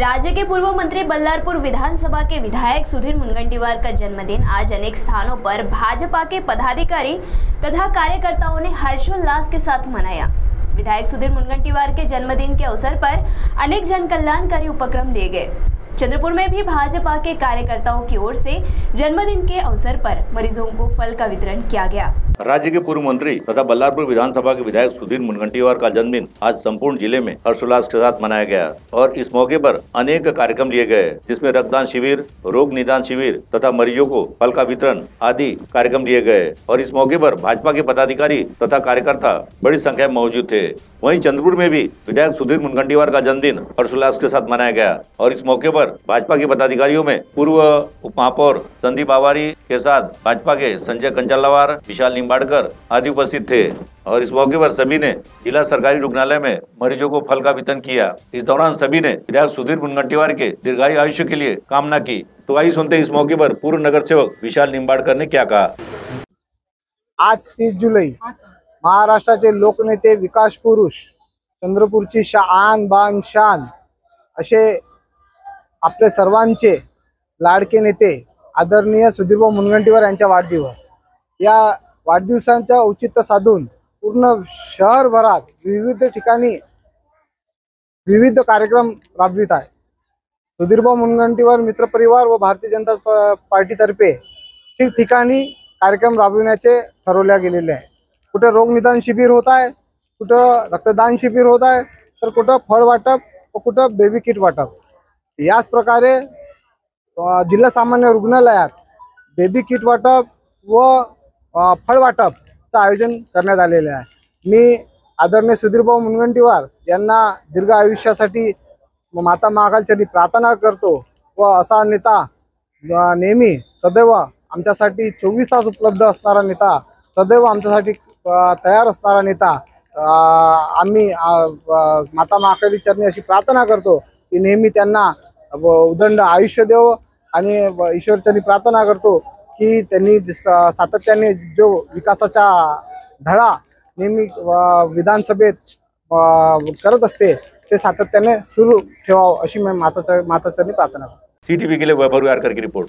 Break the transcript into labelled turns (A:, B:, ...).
A: राज्य के पूर्व मंत्री बल्लारपुर विधानसभा के विधायक सुधीर मुनगंटीवार का जन्मदिन आज अनेक स्थानों पर भाजपा के पदाधिकारी तथा कार्यकर्ताओं ने हर्षोल्लास के साथ मनाया। विधायक सुधीर मुनगंटीवार के जन्मदिन के अवसर पर अनेक जन कल्याणकारी उपक्रम लिए गए। चंद्रपुर में भी भाजपा के कार्यकर्ताओं की ओर से जन्मदिन के अवसर पर मरीजों को फल का वितरण किया गया।
B: राज्य के पूर्व मंत्री तथा बल्लारपुर विधानसभा के विधायक सुधीर मुनगंटीवार का जन्मदिन आज संपूर्ण जिले में हर्षोल्लास के साथ मनाया गया और इस मौके पर अनेक कार्यक्रम लिए गए, जिसमें रक्तदान शिविर, रोग निदान शिविर तथा मरीजों को फल का वितरण आदि कार्यक्रम लिए गए और इस मौके पर भाजपा के पदाधिकारी तथा कार्यकर्ता बड़ी संख्या में मौजूद थे। वहीं चंद्रपुर में भी विधायक सुधीर मुनगंटीवार का जन्मदिन हर्षोल्लास के साथ मनाया गया और इस मौके पर भाजपा के पदाधिकारियों में पूर्व उप महापौर संदीप बावारी के साथ भाजपा के संजय कंचलवार, विशाल निम्बाड़कर आदि उपस्थित थे और इस मौके पर सभी ने जिला सरकारी रुग्णालय में मरीजों को फल का वितरण किया। इस दौरान सभी ने विधायक सुधीर मुनगंटीवार के दीर्घायु आयुष्य के लिए कामना की। तो आइए सुनते इस मौके पर पूर्व नगर सेवक विशाल निम्बाड़कर ने क्या कहा।
C: आज 30 जुलै महाराष्ट्राचे लोकनेते, विकास पुरुष, चंद्रपूरची शान बान शान असे आपले सर्वांचे लाडके नेते आदरणीय सुधीरभाऊ मुनगंटीवार यांचा वाढदिवस। या वाढदिवसांचा औचित्य साधून पूर्ण शहरभरात विविध ठिकाणी विविध कार्यक्रम राबवित आहे। सुधीरभाऊ मुनगंटीवार मित्र परिवार व भारतीय जनता पार्टीतर्फे ठिकठिकाणी कार्यक्रम राबविण्याचे ठरवले गेलेले आहे। कुठे रोग निदान शिबिर होत आहे, कुठे रक्तदान शिबिर होत आहे, तर कुठे फळ वाटप व कुठे बेबी किट वाटप। याच प्रकारे जिल्हा सामान्य रुग्णालयात बेबी किट वाटप व फळ वाटपचं आयोजन करण्यात आलेले आहे। मी आदरणीय सुधीरभाऊ मुनगंटीवार यांना दीर्घ आयुष्यासाठी माता महाकालचरणी प्रार्थना करतो व असा नेता नेहमी सदैव आमच्यासाठी 24 तास उपलब्ध असणारा नेता, सदैव आमच्यासाठी तयार असणारा नेता आम्ही माता महाकाली चरणी अशी प्रार्थना करतो की नेहमी त्यांना उदंड आयुष्य देव आणि ईश्वरचरणी प्रार्थना करतो की त्यांनी सातत्याने जो विकासाचा धडा नेहमी विधानसभेत करत असते ते सातत्याने सुरू ठेवावं अशी मी माताचरणी प्रार्थना करतो।
B: CTV के लिए वैभव यारकर की रिपोर्ट।